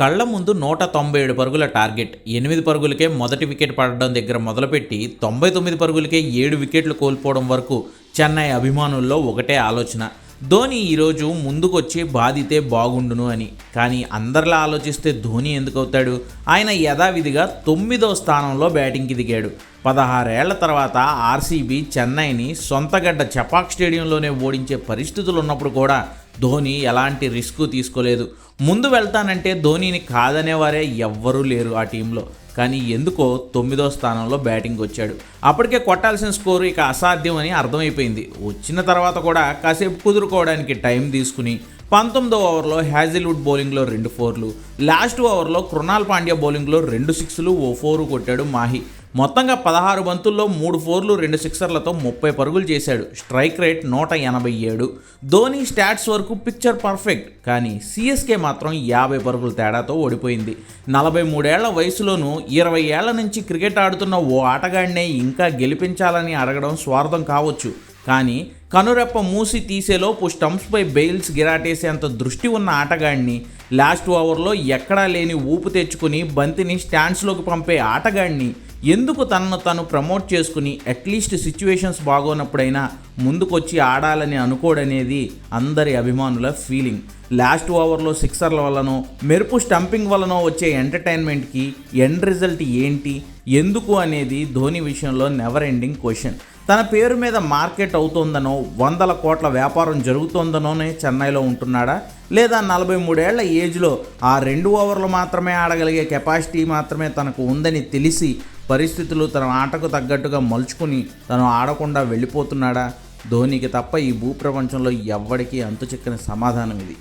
కళ్ల ముందు 197 పరుగుల టార్గెట్. 8 పరుగులకే మొదటి వికెట్ పడడం దగ్గర మొదలుపెట్టి 99 పరుగులకే 7 వికెట్లు కోల్పోవడం వరకు చెన్నై అభిమానుల్లో ఒకటే ఆలోచన, ధోని ఈరోజు ముందుకొచ్చి బాధితే బాగుండును అని. కానీ అందరిలా ఆలోచిస్తే ధోని ఎందుకవుతాడు? ఆయన యథావిధిగా 9వ స్థానంలో బ్యాటింగ్కి దిగాడు. 16 ఏళ్ల తర్వాత ఆర్సీబీ చెన్నైని సొంతగడ్డ చపాక్ స్టేడియంలోనే ఓడించే పరిస్థితులు ఉన్నప్పుడు కూడా ధోని ఎలాంటి రిస్క్ తీసుకోలేదు. ముందు వెళ్తానంటే ధోనిని కాదనేవారే ఎవ్వరూ లేరు ఆ టీంలో. కానీ ఎందుకో 9వ స్థానంలో బ్యాటింగ్ వచ్చాడు. అప్పటికే కొట్టాల్సిన స్కోరు ఇక అసాధ్యం అని అర్థమైపోయింది. వచ్చిన తర్వాత కూడా కాసేపు కుదురుకోవడానికి టైం తీసుకుని 19వ ఓవర్లో హ్యాజిల్వుడ్ బౌలింగ్లో 2 ఫోర్లు, లాస్ట్ ఓవర్లో కృణాల్ పాండ్యా బౌలింగ్లో 2 సిక్స్లు ఓ 4 కొట్టాడు మాహి. మొత్తంగా 16 బంతుల్లో 3 ఫోర్లు 2 సిక్సర్లతో 30 పరుగులు చేశాడు. Strike rate 187. ధోని స్టాట్స్ వరకు పిక్చర్ పర్ఫెక్ట్, కానీ సిఎస్కే మాత్రం 50 పరుగుల తేడాతో ఓడిపోయింది. 43 ఏళ్ల వయసులోనూ 20 ఏళ్ల నుంచి క్రికెట్ ఆడుతున్న ఓ ఆటగాడినే ఇంకా గెలిపించాలని అడగడం స్వార్థం కావచ్చు, కానీ కనురెప్ప మూసి తీసేలోపు స్టంప్స్పై బెయిల్స్ గిరాటేసేంత దృష్టి ఉన్న ఆటగాడిని, లాస్ట్ ఓవర్లో ఎక్కడా లేని ఊపు తెచ్చుకుని బంతిని స్టాండ్స్లోకి పంపే ఆటగాడిని ఎందుకు తనను తను ప్రమోట్ చేసుకుని అట్లీస్ట్ సిచ్యువేషన్స్ బాగోనప్పుడైనా ముందుకొచ్చి ఆడాలని అనుకోడనేది అందరి అభిమానుల ఫీలింగ్. లాస్ట్ ఓవర్లో సిక్సర్ల వల్లనో మెరుపు స్టంపింగ్ వల్లనో వచ్చే ఎంటర్టైన్మెంట్కి ఎండ్ రిజల్ట్ ఏంటి, ఎందుకు అనేది ధోని విషయంలో నెవర్ ఎండింగ్ క్వశ్చన్. తన పేరు మీద మార్కెట్ అవుతోందనో 100 కోట్ల వ్యాపారం జరుగుతోందనోనే చెన్నైలో ఉంటున్నాడా, లేదా 43 ఏళ్ల ఏజ్లో ఆ 2 ఓవర్లు మాత్రమే ఆడగలిగే కెపాసిటీ మాత్రమే తనకు ఉందని తెలిసి పరిస్థితులు తన ఆటకు తగ్గట్టుగా మలుచుకుని తను ఆడకుండా వెళ్ళిపోతున్నాడా? ధోనికి తప్ప ఈ భూప్రపంచంలో ఎవ్వడికి అంతుచిక్కని సమాధానం ఇది.